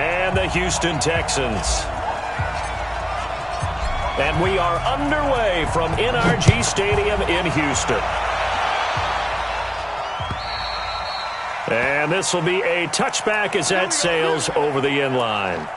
and the Houston Texans. And we are underway from NRG Stadium in Houston. And this will be a touchback as that sails over the end line.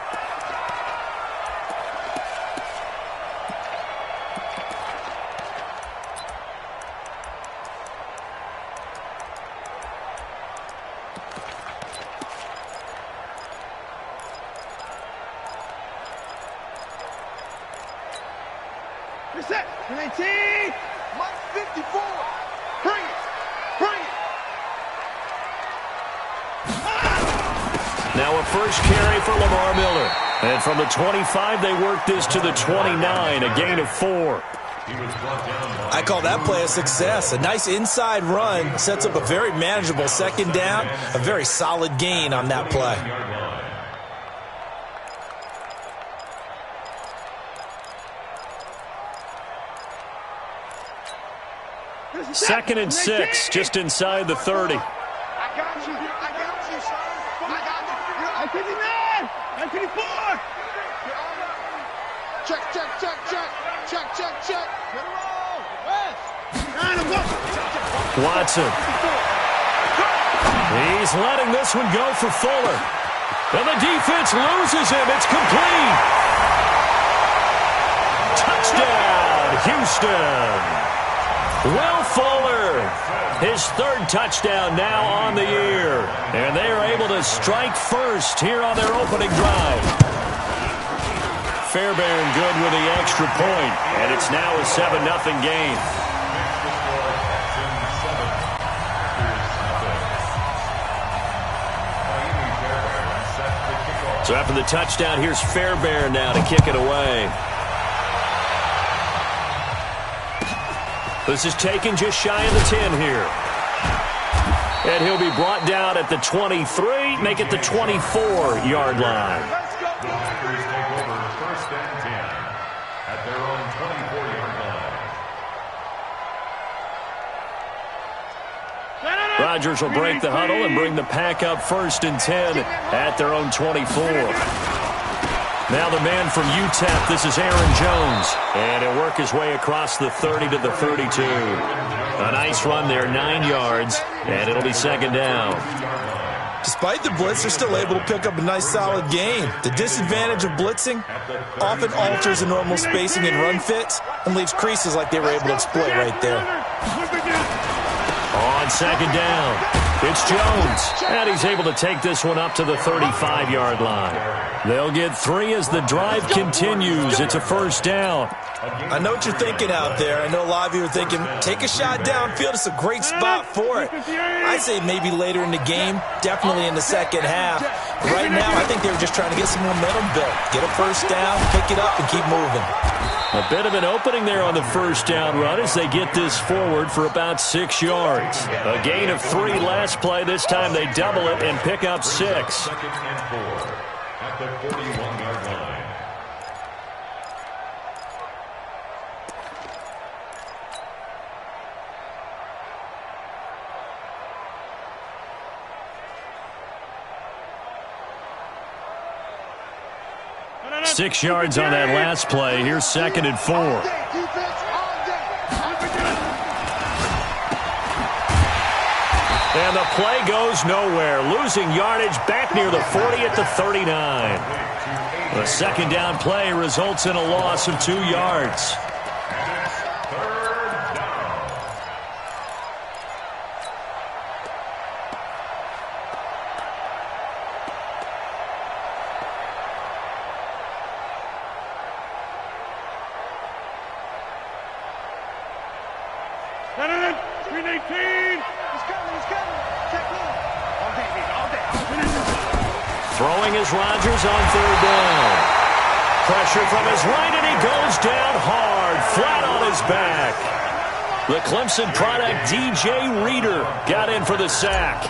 Reset. 19. Mike 54. Bring it. Bring it. Now a first carry for Lamar Miller. And from the 25, they work this to the 29, a gain of 4. I call that play a success. A nice inside run sets up a very manageable second down, a very solid gain on that play. Second and 6, just inside the 30. I got you. I got you, son. I got you. I 59. I 54. Check, check, check, check. Check, check, check. Get it roll. West. Watson. He's letting this one go for Fuller. And the defense loses him. It's complete. Touchdown, Houston. Will Fuller, his third touchdown now on the year. And they are able to strike first here on their opening drive. Fairbairn good with the extra point, and it's now a 7-0 game. So after the touchdown, here's Fairbairn now to kick it away. This is taken just shy of the 10 here. And he'll be brought down at the 23, make it the 24-yard line. Let's go. Packers take over first and 10 at their own 24-yard line. Rodgers will break the huddle and bring the pack up first and 10 at their own 24. Now the man from UTEP, this is Aaron Jones. And he'll work his way across the 30 to the 32. A nice run there, 9 yards, and it'll be second down. Despite the blitz, they're still able to pick up a nice solid gain. The disadvantage of blitzing often alters the normal spacing and run fits and leaves creases like they were able to exploit right there. On second down, it's Jones, and he's able to take this one up to the 35-yard line. They'll get 3 as the drive continues. It's a first down. I know what you're thinking out there. I know a lot of you are thinking, take a shot downfield. It's a great spot for it. I say maybe later in the game, definitely in the second half. But right now, I think they were just trying to get some momentum built. Get a first down, pick it up, and keep moving. A bit of an opening there on the first down run as they get this forward for about 6 yards. A gain of 3 last play. This time they double it and pick up 6. Second and 4 at the 41-yard line. Six yards on that last play. Here's second and 4. And the play goes nowhere. Losing yardage back near the 40 at the 39. The second down play results in a loss of 2 yards. Throwing is Rodgers on third down. Pressure from his right, and he goes down hard, flat on his back. The Clemson product, DJ Reader, got in for the sack.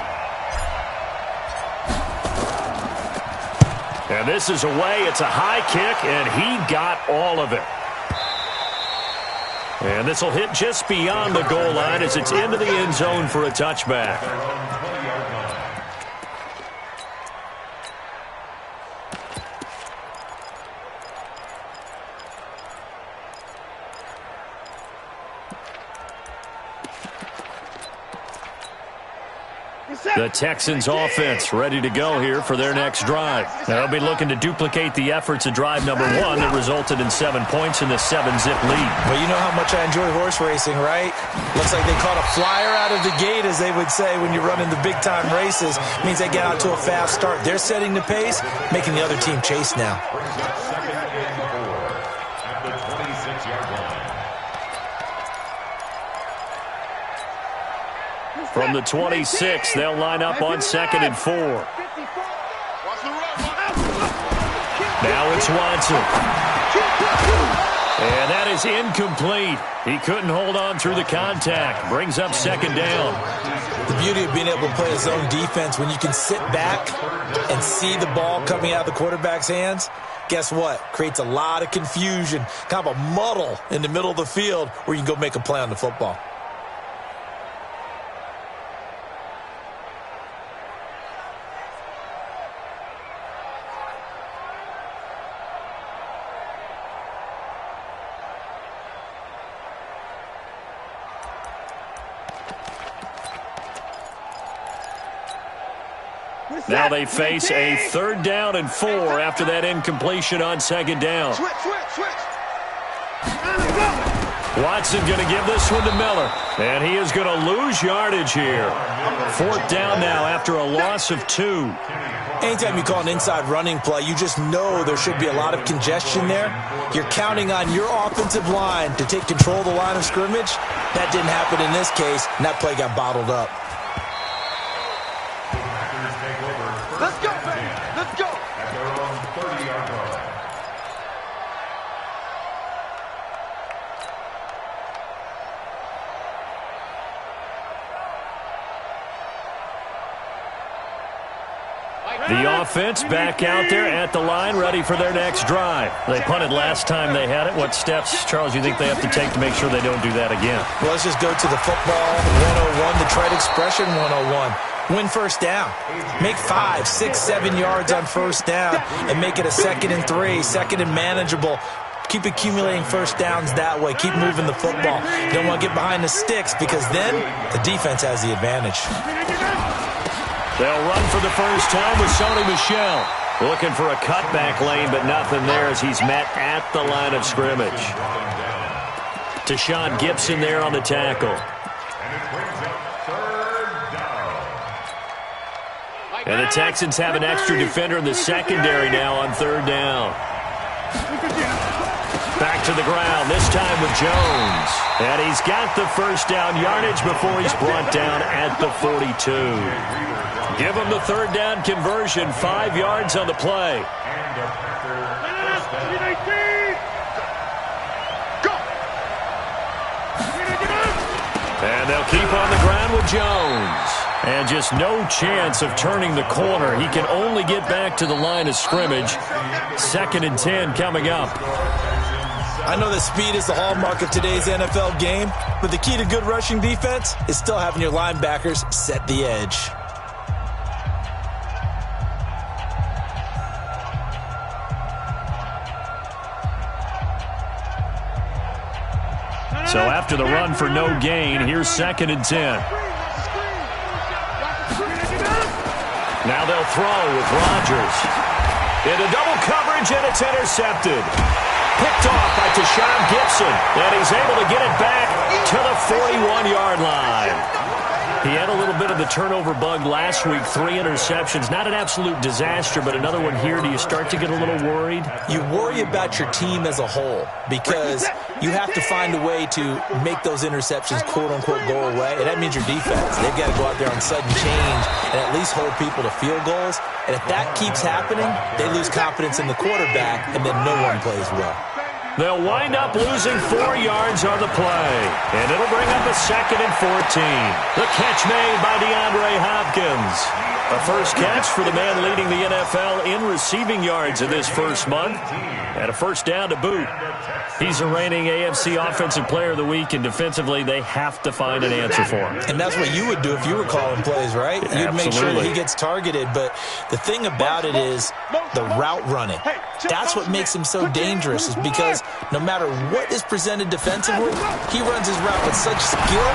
And this is away. It's a high kick, and he got all of it. And this will hit just beyond the goal line as it's into the end zone for a touchback. The Texans offense ready to go here for their next drive. They'll be looking to duplicate the efforts of drive number 1 that resulted in 7 points in the 7-zip lead. Well, you know how much I enjoy horse racing, right? Looks like they caught a flyer out of the gate, as they would say when you're running the big-time races. Means they get out to a fast start. They're setting the pace, making the other team chase now. From the 26, they'll line up on 2nd and 4. Now it's Watson. And that is incomplete. He couldn't hold on through the contact. Brings up 2nd down. The beauty of being able to play a zone defense, when you can sit back and see the ball coming out of the quarterback's hands, guess what? Creates a lot of confusion, kind of a muddle in the middle of the field where you can go make a play on the football. Now they face a 3rd down and 4 after that incompletion on 2nd down. Watson going to give this one to Miller. And he is going to lose yardage here. 4th down now after a loss of 2. Anytime you call an inside running play, you just know there should be a lot of congestion there. You're counting on your offensive line to take control of the line of scrimmage. That didn't happen in this case, and that play got bottled up. Let's go, baby. Let's go. At their own 30-yard line. The offense back out there at the line, ready for their next drive. They punted last time they had it. What steps, Charles, you think they have to take to make sure they don't do that again? Well, let's just go to the football 101, the trade expression 101. Win 1st down. Make 5, 6, 7 yards on 1st down and make it a 2nd and 3, 2nd and manageable. Keep accumulating 1st downs that way. Keep moving the football. You don't want to get behind the sticks because then the defense has the advantage. They'll run for the first time with Sony Michel. Looking for a cutback lane, but nothing there as he's met at the line of scrimmage. Tashawn Gibson there on the tackle. And the Texans have an extra defender in the secondary now on 3rd down. Back to the ground, this time with Jones. And he's got the 1st down yardage before he's brought down at the 42. Give him the 3rd down conversion, 5 yards on the play. And they'll keep on the ground with Jones. And just no chance of turning the corner. He can only get back to the line of scrimmage. 2nd and 10 coming up. I know that speed is the hallmark of today's NFL game, but the key to good rushing defense is still having your linebackers set the edge. So after the run for no gain, here's 2nd and 10. Now they'll throw with Rodgers. Into double coverage, and it's intercepted. Picked off by Tashawn Gibson, and he's able to get it back to the 41-yard line. He had a little bit of the turnover bug last week, 3 interceptions. Not an absolute disaster, but another one here. Do you start to get a little worried? You worry about your team as a whole because you have to find a way to make those interceptions, quote-unquote, go away, and that means your defense. They've got to go out there on sudden change and at least hold people to field goals, and if that keeps happening, they lose confidence in the quarterback, and then no one plays well. They'll wind up losing 4 yards on the play, and it'll bring up a 2nd and 14. The catch made by DeAndre Hopkins. A first catch for the man leading the NFL in receiving yards in this first month, and a 1st down to boot. He's a reigning AFC Offensive Player of the Week, and defensively they have to find an answer for him. And that's what you would do if you were calling plays, right? Yeah, you'd make sure that he gets targeted, but the thing about it is the route running. That's what makes him so dangerous, is because no matter what is presented defensively, he runs his route with such skill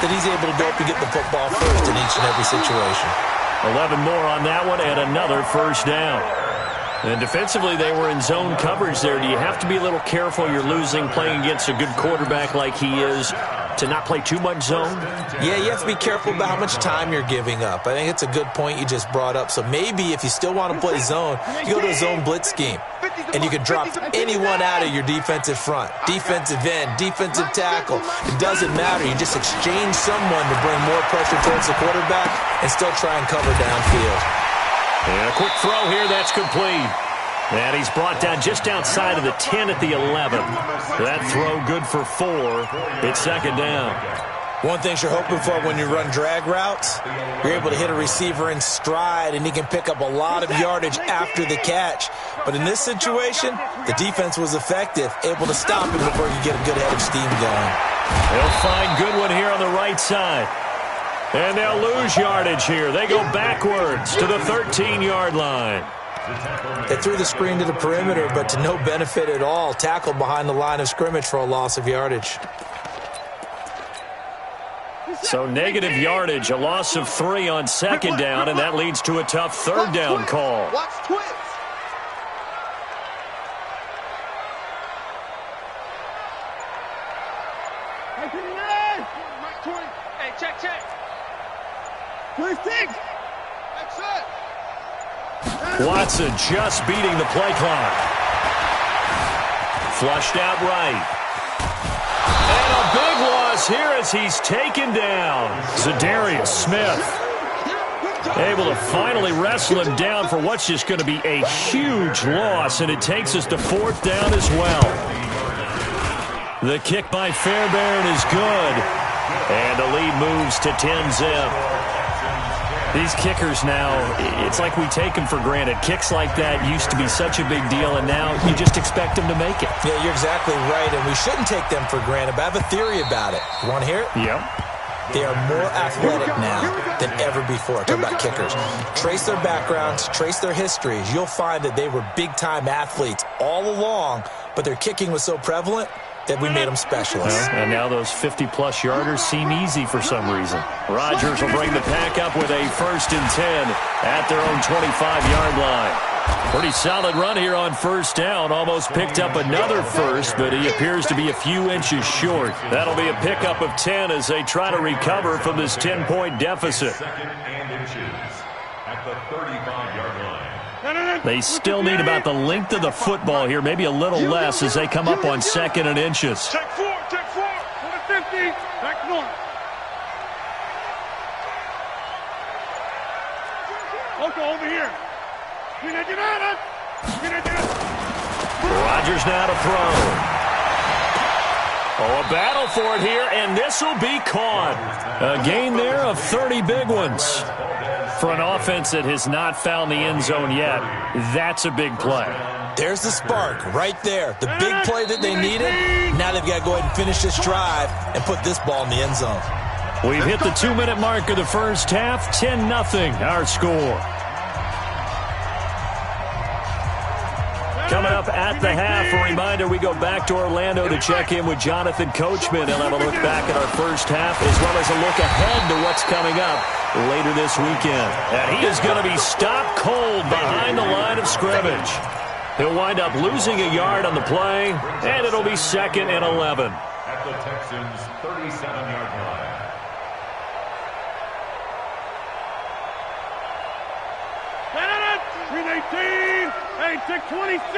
that he's able to go up and get the football first in each and every situation. 11 more on that one and another first down. And defensively, they were in zone coverage there. Do you have to be a little careful? You're losing, playing against a good quarterback like he is, to not play too much zone? Yeah, you have to be careful about how much time you're giving up. I think it's a good point you just brought up. So maybe if you still want to play zone, you go to a zone blitz scheme. And you can drop anyone out of your defensive front. Defensive end, defensive tackle. It doesn't matter. You just exchange someone to bring more pressure towards the quarterback and still try and cover downfield. And a quick throw here, that's complete. And he's brought down just outside of the 10 at the 11. That throw good for 4. It's second down. One thing you're hoping for when you run drag routes, you're able to hit a receiver in stride, and he can pick up a lot of yardage after the catch. But in this situation, the defense was effective, able to stop him before he could get a good head of steam going. They'll find Goodwin here on the right side. And they'll lose yardage here. They go backwards to the 13-yard line. They threw the screen to the perimeter, but to no benefit at all. Tackled behind the line of scrimmage for a loss of yardage. So negative yardage, a loss of 3 on second down, and that leads to a tough third down call. Watch twist. Hey, check. 26. That's it. Watson just beating the play clock. Flushed out right. And a big loss here as he's taken down. Zadarius Smith able to finally wrestle him down for what's just going to be a huge loss, and it takes us to 4th down as well. The kick by Fairbairn is good, and the lead moves to 10-zip. These kickers now, it's like we take them for granted. Kicks like that used to be such a big deal, and now you just expect them to make it. Yeah, you're exactly right, and we shouldn't take them for granted, but I have a theory about it. You want to hear it? Yep. They are more athletic now than ever before. Talk about kickers. Trace their backgrounds, trace their histories. You'll find that they were big-time athletes all along, but their kicking was so prevalent that we made them specialists. And now those 50-plus yarders seem easy for some reason. Rodgers will bring the pack up with a 1st and 10 at their own 25-yard line. Pretty solid run here on first down. Almost picked up another first, but he appears to be a few inches short. That'll be a pickup of 10 as they try to recover from this 10-point deficit. 2nd and inches at the 35-yard line. They still need about the length of the football here, maybe a little less as they come up on 2nd and inches. Check 4. 50. Back north. Okay, over here. Rodgers now to throw. Oh, a battle for it here, and this will be caught. A gain there of 30 big ones. For an offense that has not found the end zone yet, that's a big play. There's the spark right there. The big play that they needed. Now they've got to go ahead and finish this drive and put this ball in the end zone. We've hit the 2-minute mark of the first half. 10-0 our score. Coming up at the half, a reminder, we go back to Orlando to check in with Jonathan Coachman. He'll have a look back at our first half as well as a look ahead to what's coming up later this weekend. And he is going to be stopped cold behind the line of scrimmage. He'll wind up losing a yard on the play, and it'll be 2nd and 11. At the Texans' 37-yard line. Hey, check 26.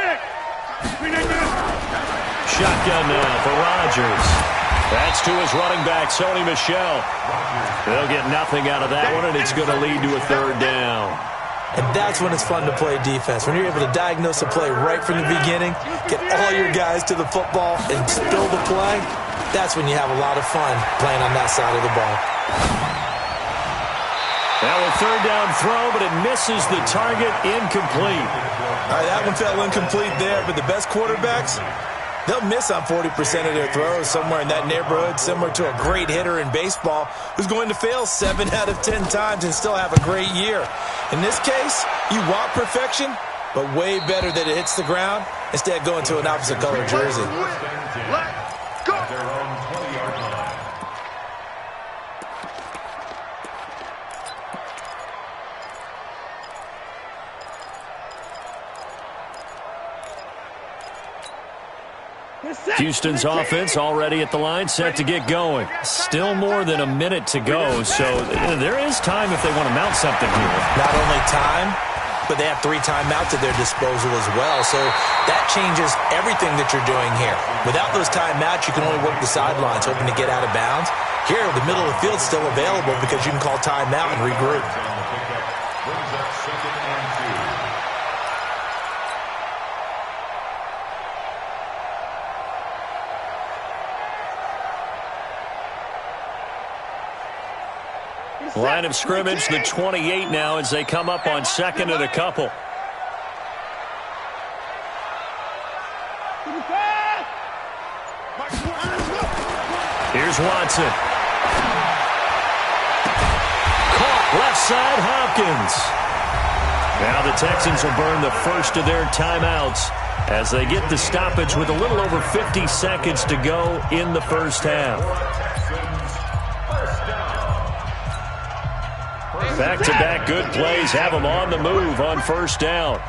Shotgun now for Rodgers. That's to his running back, Sony Michel. They'll get nothing out of that one, and it's going to lead to a 3rd down. And that's when it's fun to play defense. When you're able to diagnose a play right from the beginning, get all your guys to the football, and spill the play, that's when you have a lot of fun playing on that side of the ball. Now a 3rd down throw, but it misses the target, incomplete. All right, that one fell incomplete there, but the best quarterbacks, they'll miss on 40% of their throws, somewhere in that neighborhood, similar to a great hitter in baseball who's going to fail 7 out of 10 times and still have a great year. In this case, you want perfection, but way better that it hits the ground instead of going to an opposite color jersey. Let's go. At their own 20-yard line. Houston's offense already at the line, set to get going. Still more than a minute to go, so there is time if they want to mount something here. Not only time, but they have 3 timeouts at their disposal as well, so that changes everything that you're doing here. Without those timeouts, you can only work the sidelines, hoping to get out of bounds. Here, the middle of the field's still available because you can call timeout and regroup. Line of scrimmage, the 28 now as they come up on second and a couple. Here's Watson. Caught left side, Hopkins. Now the Texans will burn the first of their timeouts as they get the stoppage with a little over 50 seconds to go in the first half. Back-to-back good plays have them on the move on first down.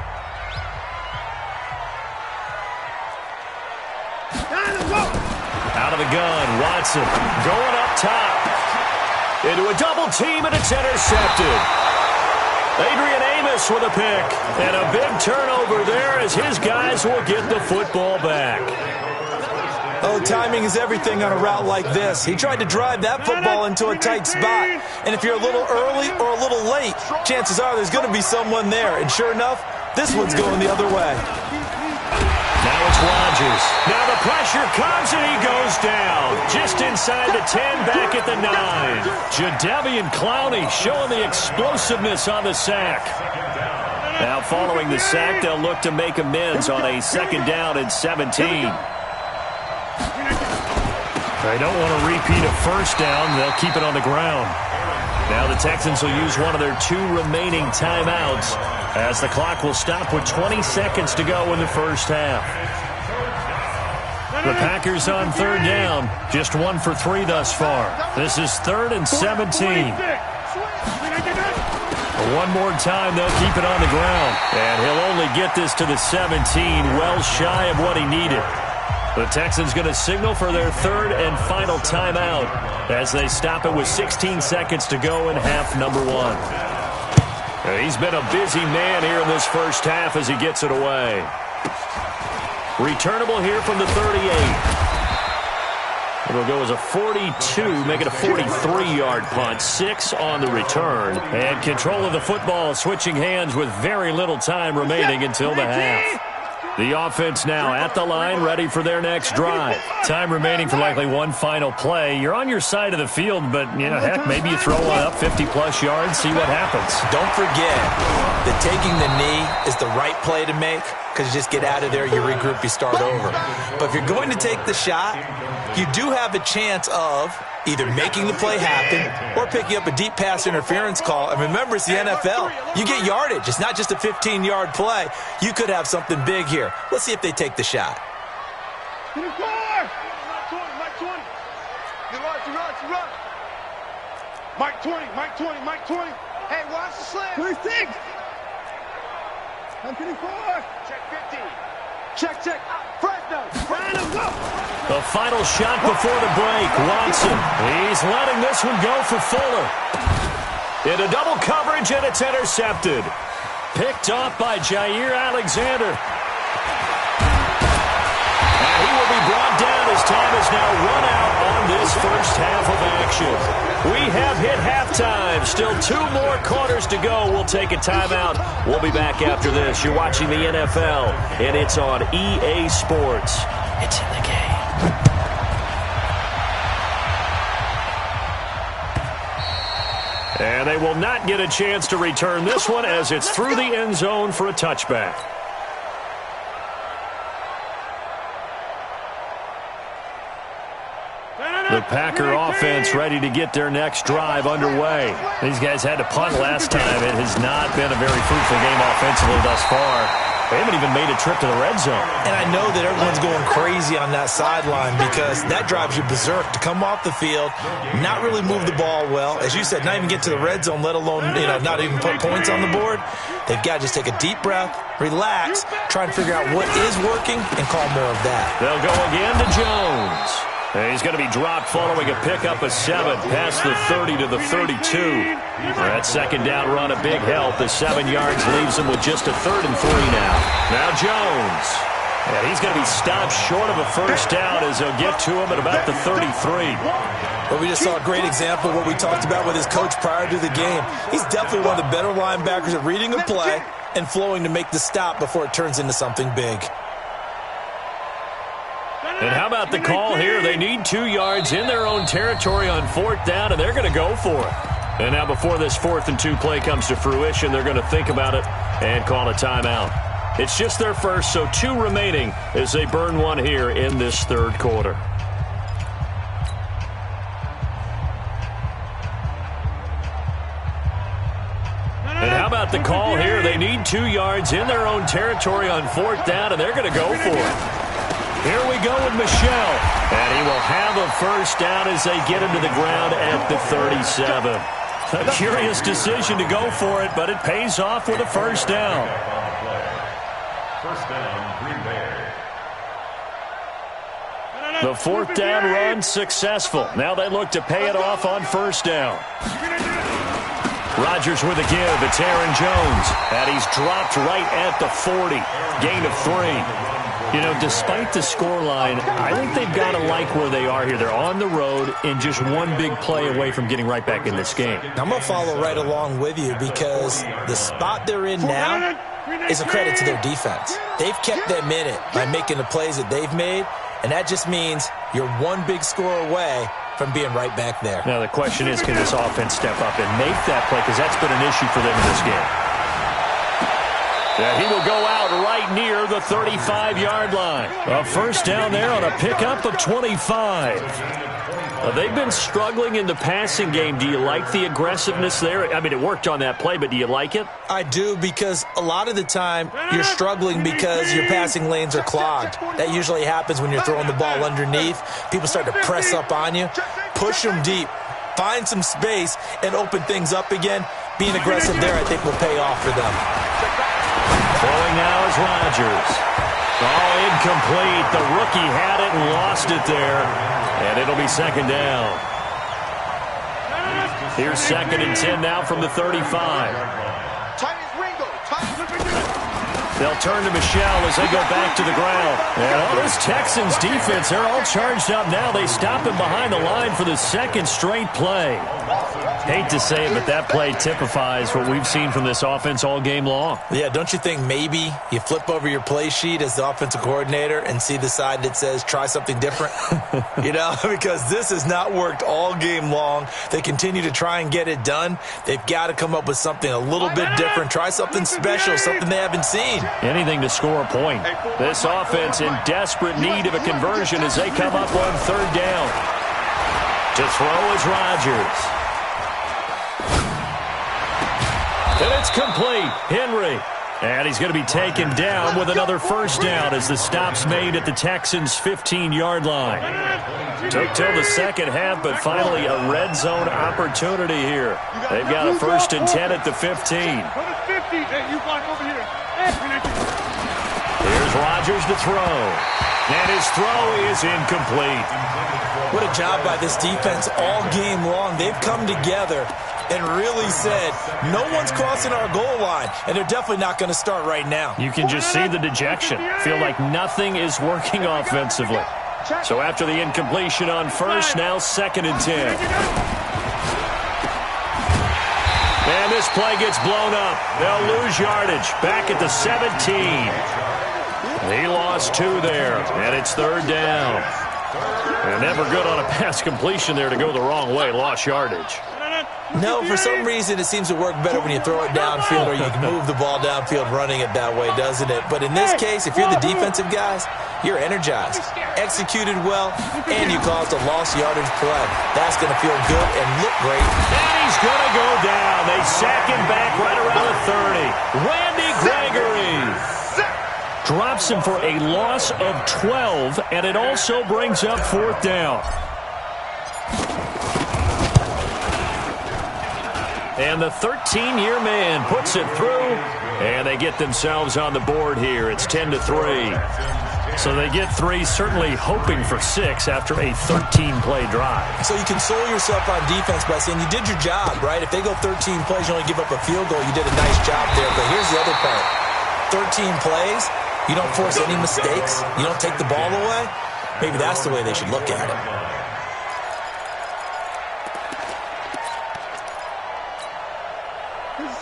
Out of the gun, Watson going up top. Into a double team, and it's intercepted. Adrian Amos with a pick. And a big turnover there as his guys will get the football back. Oh, timing is everything on a route like this. He tried to drive that football into a tight spot. And if you're a little early or a little late, chances are there's going to be someone there. And sure enough, this one's going the other way. Now it's Rodgers. Now the pressure comes and he goes down. Just inside the 10, back at the 9. Jadeveon Clowney showing the explosiveness on the sack. Now following the sack, they'll look to make amends on a 2nd down and 17. They don't want to repeat a first down. They'll keep it on the ground. Now the Texans will use one of their 2 remaining timeouts as the clock will stop with 20 seconds to go in the first half. The Packers on 3rd down. Just 1 for 3 thus far. This is 3rd and 17. One more time, they'll keep it on the ground. And he'll only get this to the 17, well shy of what he needed. The Texans going to signal for their 3rd and final timeout as they stop it with 16 seconds to go in half number 1. He's been a busy man here in this first half as he gets it away. Returnable here from the 38. It'll go as a 42, make it a 43-yard punt. 6 on the return. And control of the football switching hands with very little time remaining until the half. The offense now at the line, ready for their next drive. Time remaining for likely one final play. You're on your side of the field, but, heck, maybe you throw one up 50-plus yards, see what happens. Don't forget that taking the knee is the right play to make because you just get out of there, you regroup, you start over. But if you're going to take the shot, you do have a chance of either making the play happen or picking up a deep pass interference call. And remember, it's the NFL. You get yardage. It's not just a 15-yard play. You could have something big here. Let's see if they take the shot. Mike 20. Hey, watch the slam. 26. I'm 24. Check 50. Check. Fresno. Go. The final shot before the break. Watson. He's letting this one go for Fuller. Into double coverage, and it's intercepted. Picked off by Jair Alexander. And he will be brought down as time is now run out on this first half of action. We have hit halftime. Still 2 more quarters to go. We'll take a timeout. We'll be back after this. You're watching the NFL, and it's on EA Sports. It's in the game. And they will not get a chance to return this one as it's through the end zone for a touchback. The Packer offense ready to get their next drive underway. These guys had to punt last time. It has not been a very fruitful game offensively thus far. They haven't even made a trip to the red zone. And I know that everyone's going crazy on that sideline because that drives you berserk to come off the field, not really move the ball well. As you said, not even get to the red zone, let alone, not even put points on the board. They've got to just take a deep breath, relax, try and figure out what is working, and call more of that. They'll go again to Jones. And he's going to be dropped following a pickup of 7 past the 30 to the 32. That second down run, a big help. The 7 yards leaves him with just a 3rd and 3 now. Now Jones. And he's going to be stopped short of a first down as they'll get to him at about the 33. Well, we just saw a great example of what we talked about with his coach prior to the game. He's definitely one of the better linebackers at reading a play and flowing to make the stop before it turns into something big. And how about the call here? They need 2 yards in their own territory on 4th down, and they're going to go for it. And now before this 4th and 2 play comes to fruition, they're going to think about it and call a timeout. It's just their first, so 2 remaining as they burn one here in this 3rd quarter. And how about the call here? They need 2 yards in their own territory on 4th down, and they're going to go for it. Here we go with Michel, and he will have a first down as they get him to the ground at the 37. A curious decision to go for it, but it pays off with a first down. First down, Green Bay. The 4th down run successful. Now they look to pay it off on first down. Rodgers with a give. It's Aaron Jones, and he's dropped right at the 40. Gain of 3. Despite the scoreline, I think they've got to like where they are here. They're on the road and just one big play away from getting right back in this game. I'm going to follow right along with you because the spot they're in now is a credit to their defense. They've kept them in it by making the plays that they've made, and that just means you're one big score away from being right back there. Now the question is, can this offense step up and make that play? Because that's been an issue for them in this game. Yeah, he will go out right near the 35-yard line. A first down there on a pickup of 25. They've been struggling in the passing game. Do you like the aggressiveness there? I mean, it worked on that play, but do you like it? I do, because a lot of the time you're struggling because your passing lanes are clogged. That usually happens when you're throwing the ball underneath. People start to press up on you. Push them deep. Find some space and open things up again. Being aggressive there, I think, will pay off for them. Throwing now is Rodgers. Oh, incomplete. The rookie had it and lost it there. And it'll be second down. Here's 2nd and 10 now from the 35. They'll turn to Michel as they go back to the ground. And all this Texans defense, they're all charged up now. They stop him behind the line for the 2nd straight play. Hate to say it, but that play typifies what we've seen from this offense all game long. Yeah, don't you think maybe you flip over your play sheet as the offensive coordinator and see the side that says try something different? Because this has not worked all game long. They continue to try and get it done. They've got to come up with something a little bit different. Try something special, something they haven't seen. Anything to score a point. This offense in desperate need of a conversion as they come up on 3rd down. To throw is Rodgers. And it's complete. Henry. And he's going to be taken down with another first down as the stop's made at the Texans' 15-yard line. Took till the second half, but finally a red zone opportunity here. They've got a 1st and 10 at the 15. Here's Rodgers to throw. And his throw is incomplete. What a job by this defense all game long. They've come together and really said, no one's crossing our goal line, and they're definitely not going to start right now. You can just see the dejection. Feel like nothing is working offensively. So after the incompletion on 1st, now 2nd and 10. And this play gets blown up. They'll lose yardage. Back at the 17. He lost 2 there, and it's 3rd down. And never good on a pass completion there to go the wrong way. Lost yardage. No, for some reason it seems to work better when you throw it downfield or you can move the ball downfield running it that way, doesn't it? But in this case, if you're the defensive guys, you're energized, executed well, and you caused a lost yardage play. That's going to feel good and look great. And he's going to go down. They sack him back right around the 30. Randy Gregory. drops him for a loss of 12, and it also brings up 4th down. And the 13-year man puts it through, and they get themselves on the board here. It's 10-3. So they get 3, certainly hoping for 6 after a 13-play drive. So you console yourself on defense by saying you did your job, right? If they go 13 plays, you only give up a field goal, you did a nice job there. But here's the other part. 13 plays, you don't force any mistakes, you don't take the ball away. Maybe that's the way they should look at it.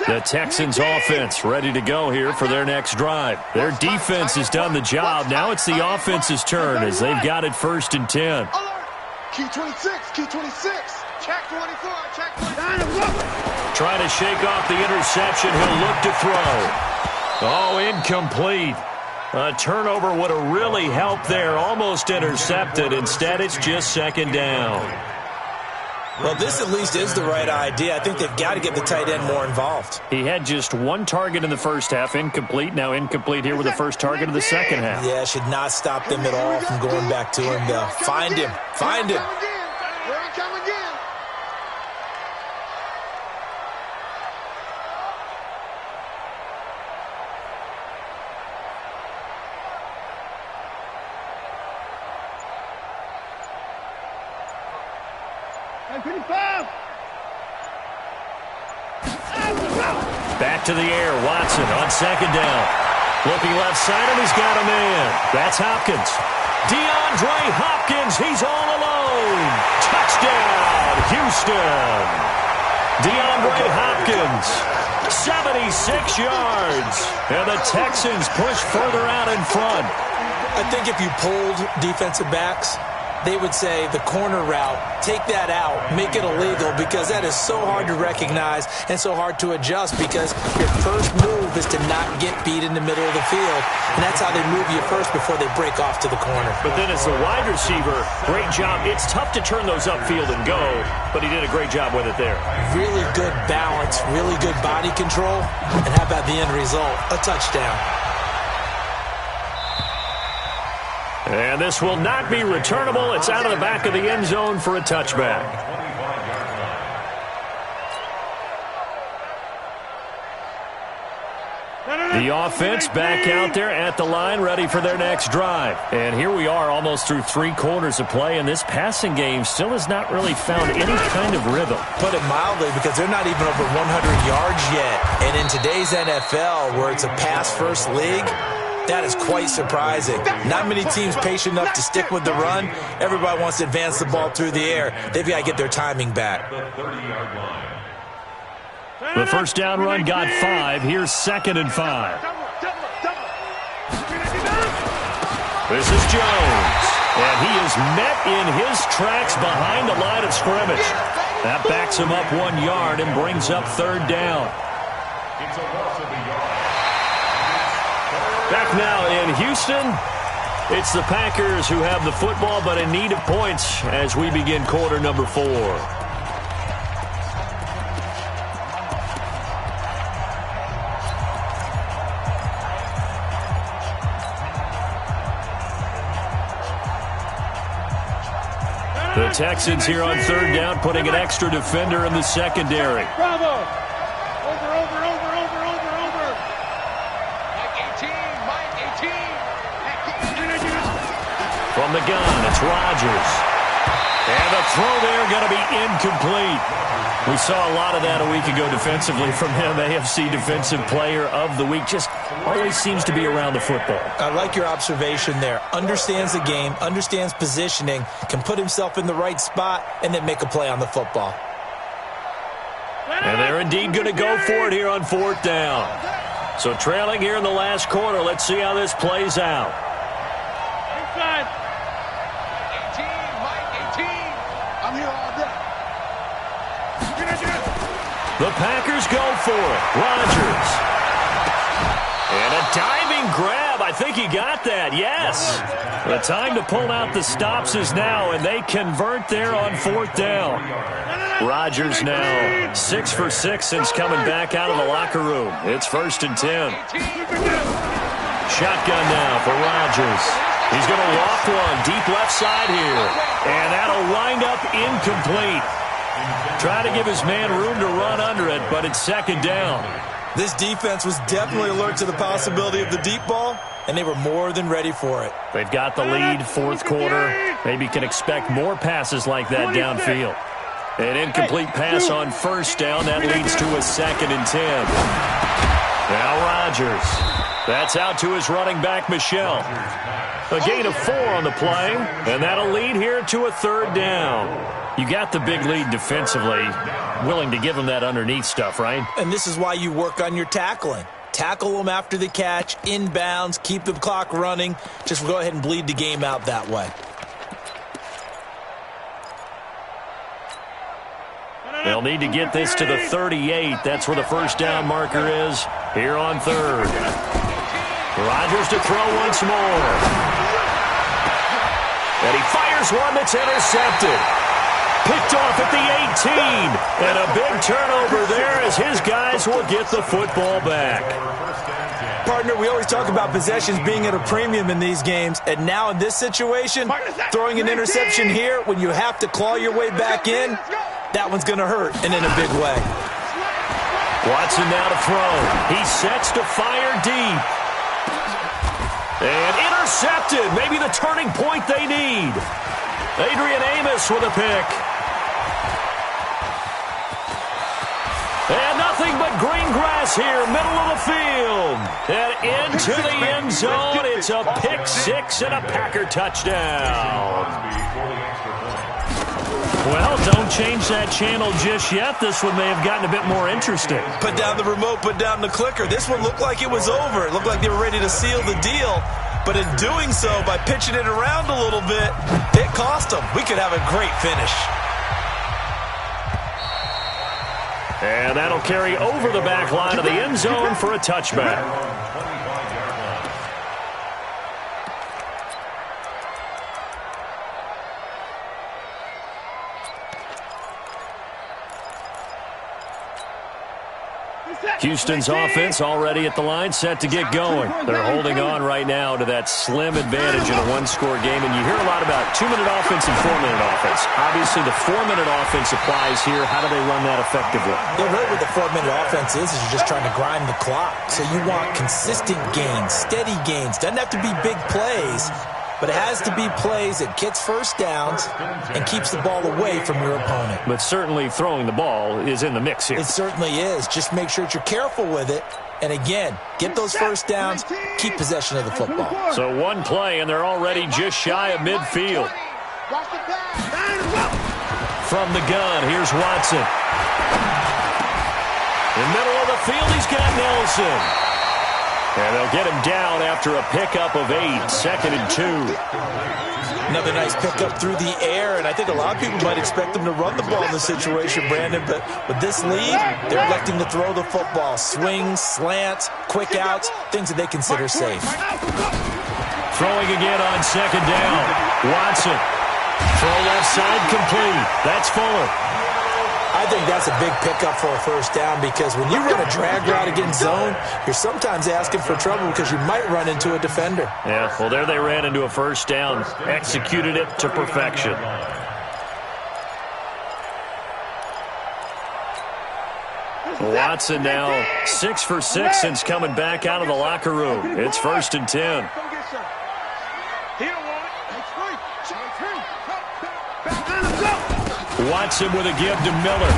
The Texans offense ready to go here for their next drive. Their defense has done the job. Now it's the offense's turn as they've got it 1st and 10. Key 26, key 26. Check 24, check 24. Trying to shake off the interception. He'll look to throw. Oh, incomplete. A turnover would have really helped there. Almost intercepted. Instead, it's just 2nd down. Well, this at least is the right idea. I think they've got to get the tight end more involved. He had just 1 target in the first half, incomplete. Now incomplete here with the first target of the second half. Yeah, should not stop them at all from going back to him, though. Find him. Find him. Here I come again. Back to the air. Watson on 2nd down. Looking left side, and he's got a man. That's Hopkins. DeAndre Hopkins, he's all alone. Touchdown, Houston. DeAndre Hopkins, 76 yards. And the Texans push further out in front. I think if you pulled defensive backs, they would say the corner route, take that out, make it illegal, because that is so hard to recognize and so hard to adjust, because your first move is to not get beat in the middle of the field, and that's how they move you first before they break off to the corner. But then as the wide receiver, great job. It's tough to turn those upfield and go, but he did a great job with it there. Really good balance, really good body control, and how about the end result? A touchdown. And this will not be returnable. It's out of the back of the end zone for a touchback. The offense back out there at the line, ready for their next drive. And here we are almost through 3 quarters of play, and this passing game still has not really found any kind of rhythm. Put it mildly, because they're not even over 100 yards yet. And in today's NFL, where it's a pass-first league, that is quite surprising. Not many teams patient enough to stick with the run. Everybody wants to advance the ball through the air. They've got to get their timing back. The first down run got 5. Here's 2nd and 5. This is Jones. And he is met in his tracks behind the line of scrimmage. That backs him up 1 yard and brings up 3rd down. It's a loss of a yard. Back now in Houston, it's the Packers who have the football, but in need of points as we begin quarter number 4. The Texans here on 3rd down, putting an extra defender in the secondary. Bravo! Over. From the gun, it's Rodgers. And the throw there going to be incomplete. We saw a lot of that a week ago defensively from him. AFC Defensive Player of the Week. Just always seems to be around the football. I like your observation there. Understands the game, understands positioning, can put himself in the right spot, and then make a play on the football. And they're indeed going to go for it here on 4th down. So trailing here in the last quarter. Let's see how this plays out. Inside. I'm here all day. The Packers go for it. Rodgers. And a diving grab. I think he got that. Yes. The time to pull out the stops is now, and they convert there on 4th down. Rodgers now 6 for 6 since coming back out of the locker room. It's 1st and 10. Shotgun now for Rodgers. He's going to loft one deep left side here. And that'll wind up incomplete. Try to give his man room to run under it, but it's second down. This defense was definitely alert to the possibility of the deep ball, and they were more than ready for it. They've got the lead, fourth quarter. Maybe can expect more passes like that downfield. An incomplete pass on first down. That leads to a 2nd and 10. Now Rodgers. That's out to his running back, Michel. A gain of 4 on the play, and that'll lead here to a 3rd down. You got the big lead defensively. Willing to give him that underneath stuff, right? And this is why you work on your tackling. Tackle them after the catch, inbounds, keep the clock running. Just go ahead and bleed the game out that way. They'll need to get this to the 38. That's where the first down marker is here on 3rd. Rodgers to throw once more. And he fires one that's intercepted. Picked off at the 18. And a big turnover there as his guys will get the football back. Partner, we always talk about possessions being at a premium in these games. And now in this situation, throwing an interception here when you have to claw your way back in, that one's going to hurt, and in a big way. Watson now to throw. He sets to fire deep. And intercepted. Maybe the turning point they need. Adrian Amos with a pick. And nothing but green grass here, middle of the field. And into the end zone. It's a pick 6 and a Packer touchdown. Well, don't change that channel just yet. This one may have gotten a bit more interesting. Put down the remote, put down the clicker. This one looked like it was over. It looked like they were ready to seal the deal. But in doing so, by pitching it around a little bit, it cost them. We could have a great finish. And that'll carry over the back line of the end zone for a touchback. Houston's offense already at the line, set to get going. They're holding on right now to that slim advantage in a one-score game, and you hear a lot about 2-minute offense and 4-minute offense. Obviously, the 4-minute offense applies here. How do they run that effectively? Yeah, really what the 4-minute offense is you're just trying to grind the clock. So you want consistent gains, steady gains. Doesn't have to be big plays, but it has to be plays that gets first downs and keeps the ball away from your opponent. But certainly throwing the ball is in the mix here. It certainly is. Just make sure that you're careful with it. And again, get those first downs, keep possession of the football. So one play, and they're already just shy of midfield. From the gun, here's Watson. In the middle of the field, he's got Nelson. And they'll get him down after a pickup of 8, 2nd and 2. Another nice pickup through the air, and I think a lot of people might expect them to run the ball in this situation, Brandon, but with this lead, they're electing to throw the football. Swings, slants, quick outs, things that they consider safe. Throwing again on 2nd down. Watson. Throw left side complete. That's Fuller. I think that's a big pickup for a first down because when you run a drag route against zone, you're sometimes asking for trouble because you might run into a defender. Yeah, well, there they ran into a first down. Executed it to perfection. Watson now 6 for 6 since coming back out of the locker room. It's 1st and 10. Watson with a give to Miller.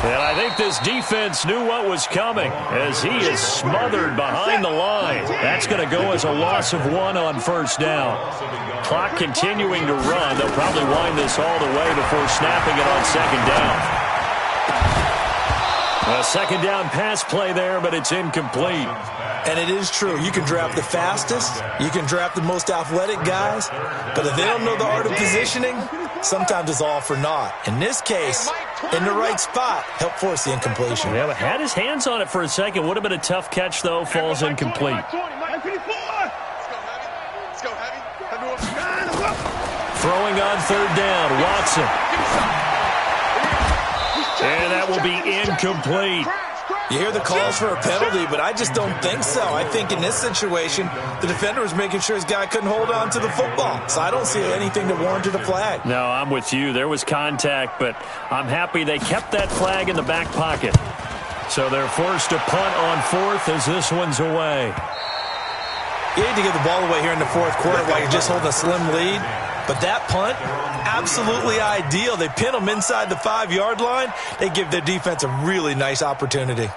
And I think this defense knew what was coming as he is smothered behind the line. That's going to go as a loss of 1 on first down. Clock continuing to run. They'll probably wind this all the way before snapping it on 2nd down. A 2nd down pass play there, but it's incomplete. And it is true. You can draft the fastest. You can draft the most athletic guys. But if they don't know the art of positioning, sometimes it's all for naught. In this case, in the right spot, help force the incompletion. Yeah, but had his hands on it for a second. Would have been a tough catch, though. Falls incomplete. Throwing on 3rd down, Watson. And that will be incomplete. You hear the calls for a penalty, but I just don't think so. I think in this situation, the defender was making sure his guy couldn't hold on to the football. So I don't see anything that warranted a flag. No, I'm with you. There was contact, but I'm happy they kept that flag in the back pocket. So they're forced to punt on 4th as this one's away. You need to give the ball away here in the 4th quarter while you're just holding a slim lead. But that punt, absolutely ideal. They pin them inside the 5-yard line. They give their defense a really nice opportunity.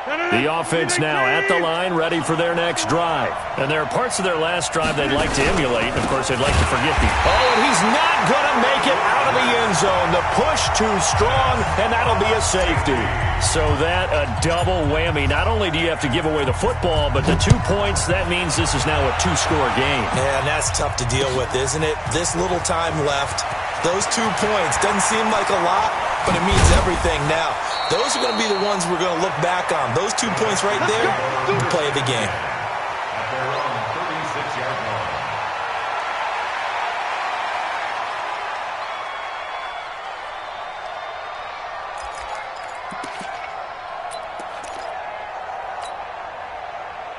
The offense now at the line, ready for their next drive. And there are parts of their last drive they'd like to emulate. And, of course, they'd like to forget the... Oh, and he's not going to make it out of the end zone. The push too strong, and that'll be a safety. So that a double whammy. Not only do you have to give away the football, but the 2 points, that means this is now a 2-score game. Yeah, and that's tough to deal with, isn't it? This little time left. Those 2 points doesn't seem like a lot, but it means everything now. Those are going to be the ones we're going to look back on. Those 2 points right there, the play of the game. At their own 36-yard line.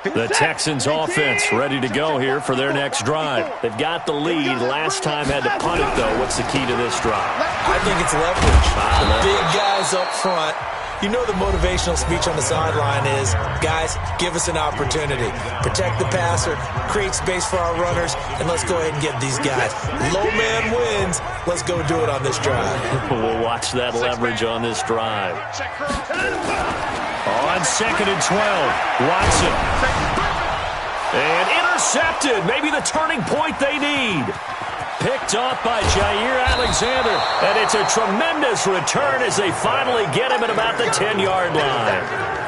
The Texans offense ready to go here for their next drive. They've got the lead. Last time had to punt it, though. What's the key to this drive? I think it's leverage. The big guys up front. You know the motivational speech on the sideline is, guys, give us an opportunity. Protect the passer, create space for our runners, and let's go ahead and get these guys. Low man wins. Let's go do it on this drive. We'll watch that leverage on this drive. On 2nd and 12, Watson. And intercepted. Maybe the turning point they need. Picked off by Jair Alexander. And it's a tremendous return as they finally get him at about the 10-yard line.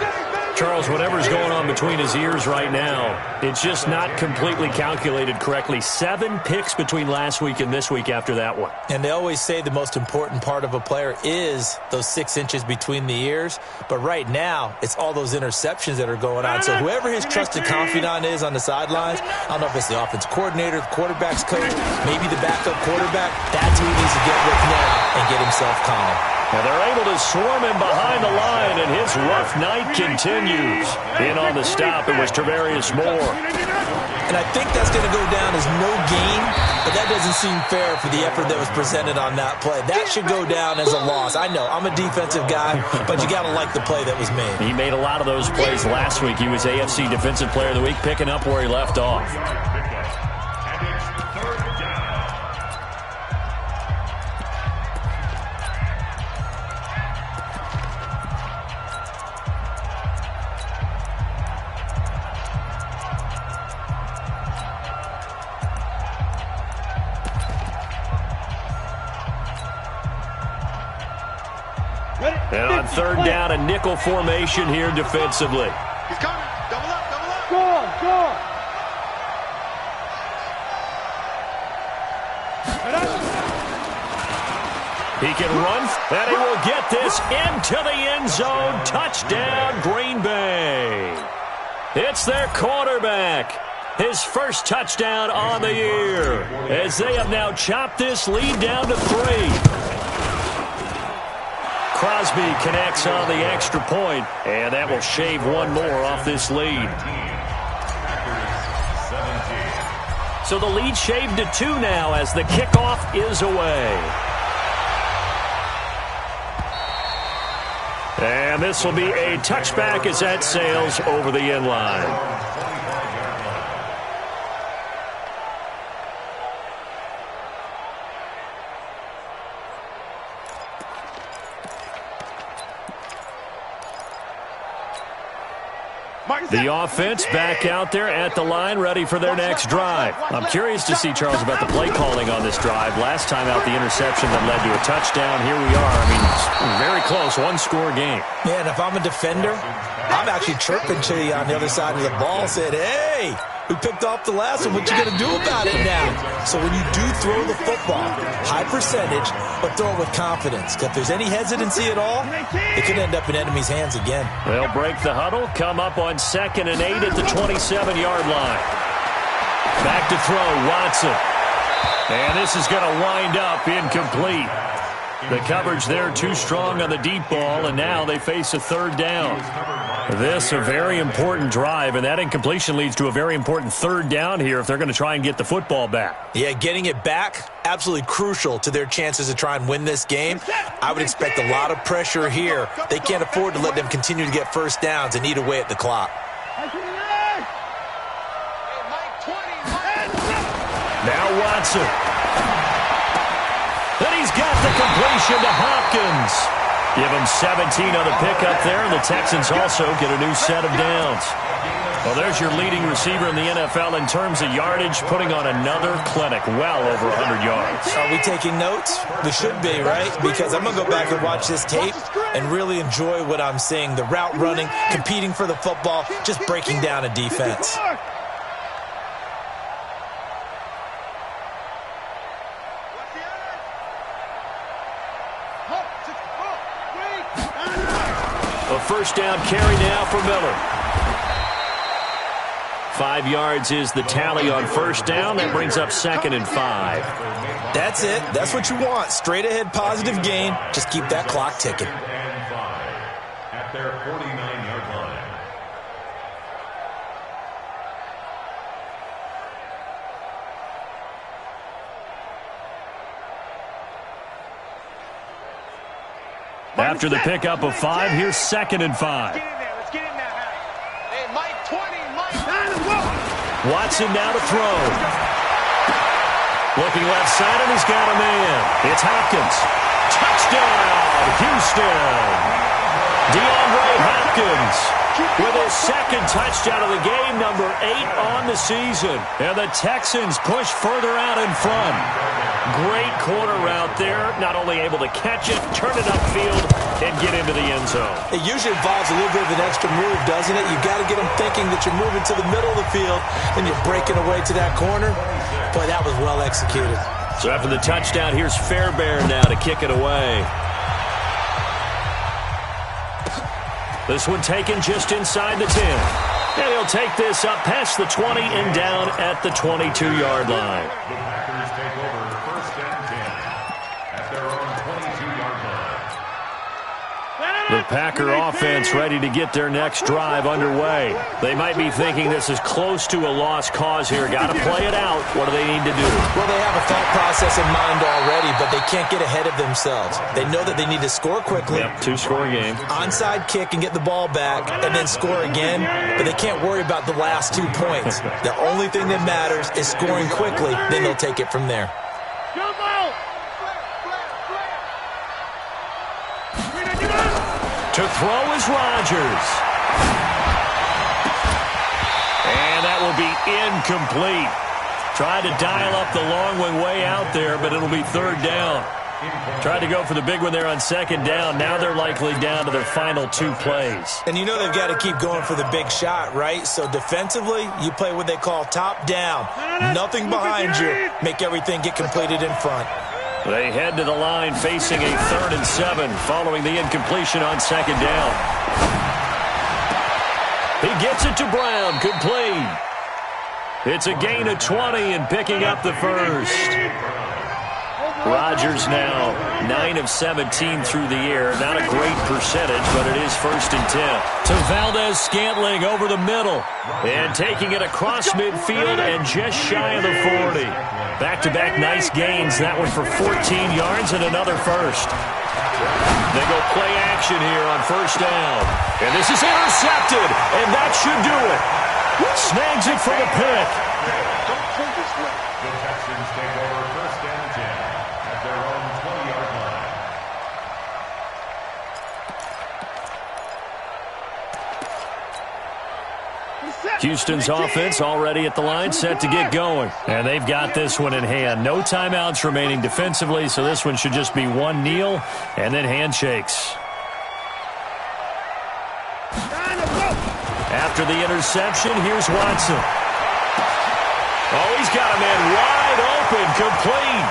Charles, whatever's going on between his ears right now, it's just not completely calculated correctly. 7 picks between last week and this week after that one. And they always say the most important part of a player is those 6 inches between the ears. But right now, it's all those interceptions that are going on. So whoever his trusted confidant is on the sidelines, I don't know if it's the offense coordinator, the quarterback's coach, maybe the backup quarterback, that's who he needs to get with now and get himself calm. And they're able to swarm him behind the line, and his rough night continues. In on the stop, it was Travarius Moore. And I think that's going to go down as no gain, but that doesn't seem fair for the effort that was presented on that play. That should go down as a loss. I know, I'm a defensive guy, but you got to like the play that was made. He made a lot of those plays last week. He was AFC Defensive Player of the Week, picking up where he left off. And on 3rd down, a nickel formation here defensively. He's coming. Double up, double up. Go on, go on. He can run, and he will get this into the end zone. Touchdown, Green Bay. It's their quarterback. His first touchdown on the year, as they have now chopped this lead down to 3. Crosby connects on the extra point, and that will shave one more off this lead. So the lead shaved to 2 now as the kickoff is away. And this will be a touchback as that sails over the end line. The offense back out there at the line, ready for their next drive. I'm curious to see, Charles, about the play calling on this drive. Last time out, the interception that led to a touchdown. Here we are. I mean, it's very close, 1-score game. Man, if I'm a defender, I'm actually chirping to you on the other side of the ball, saying, hey, we picked off the last one. What you going to do about it now? So when you do throw the football, high percentage, but throw it with confidence. If there's any hesitancy at all, it could end up in enemy's hands again. They'll break the huddle, come up on 2nd and 8 at the 27-yard line. Back to throw, Watson. And this is going to wind up incomplete. The coverage there too strong on the deep ball, and now they face a third down. This a very important drive, and that incompletion leads to a very important third down here if they're going to try and get the football back. Yeah, getting it back, absolutely crucial to their chances to try and win this game. I would expect a lot of pressure here. They can't afford to let them continue to get first downs and eat away at the clock. Now Watson. Then he's got the completion to Hopkins. Give him 17 on the pickup there, and the Texans also get a new set of downs. Well, there's your leading receiver in the NFL in terms of yardage, putting on another clinic, well over 100 yards. Are we taking notes? We should be, right? Because I'm going to go back and watch this tape and really enjoy what I'm seeing. The route running, competing for the football, just breaking down a defense. A first down carry now for Miller. 5 yards is the tally on first down. That brings up 2nd and 5. That's it. That's what you want. Straight ahead positive gain. Just keep that clock ticking. At their 49-yard line. After the pickup of 5, here's 2nd and 5. Let's get in there. Hey, Mike, 20, Mike. Watson now to throw. Looking left side, and he's got a man. It's Hopkins. Touchdown, Houston. DeAndre Hopkins with his 2nd touchdown of the game, number 8 on the season. And the Texans push further out in front. Great corner route there. Not only able to catch it, turn it upfield, and get into the end zone. It usually involves a little bit of an extra move, doesn't it? You've got to get them thinking that you're moving to the middle of the field, and you're breaking away to that corner. Boy, that was well executed. So after the touchdown, here's Fairbairn now to kick it away. This one taken just inside the 10. And he'll take this up past the 20 and down at the 22-yard line. The Packers take over 1st and 10 at their own 22-yard line. The Packer offense ready to get their next drive underway. They might be thinking this is close to a lost cause here. Got to play it out. What do they need to do? Well, they have a thought process in mind already, but they can't get ahead of themselves. They know that they need to score quickly. Yep, 2-score game. Onside kick and get the ball back and then score again, but they can't worry about the last 2 points. The only thing that matters is scoring quickly, then they'll take it from there. Jump out! To throw is Rodgers. And that will be incomplete. Tried to dial up the long one way out there, but it'll be 3rd down. Tried to go for the big one there on 2nd down. Now they're likely down to their final 2 plays. And you know they've got to keep going for the big shot, right? So defensively, you play what they call top down. Nothing behind you. Make everything get completed in front. They head to the line facing a 3rd and 7 following the incompletion on 2nd down. He gets it to Brown, complete. It's a gain of 20 and picking up the 1st. Rodgers now 9 of 17 through the air. Not a great percentage, but it is 1st and 10. To Valdez-Scantling over the middle. And taking it across midfield and just shy of the 40. Back-to-back nice gains. That one for 14 yards and another 1st. They go play action here on 1st down. And this is intercepted, and that should do it. Snags it for the pick. The Texans take over 1st and 10 at their own 20-yard line. Houston's offense already at the line, set to get going. And they've got this one in hand. No timeouts remaining defensively, so this one should just be one kneel and then handshakes. After the interception, here's Watson. Oh, he's got a man wide open, complete.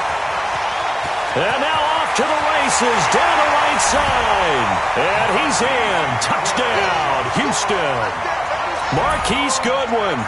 And now off to the races, down the right side. And he's in. Touchdown, Houston. Marquise Goodwin.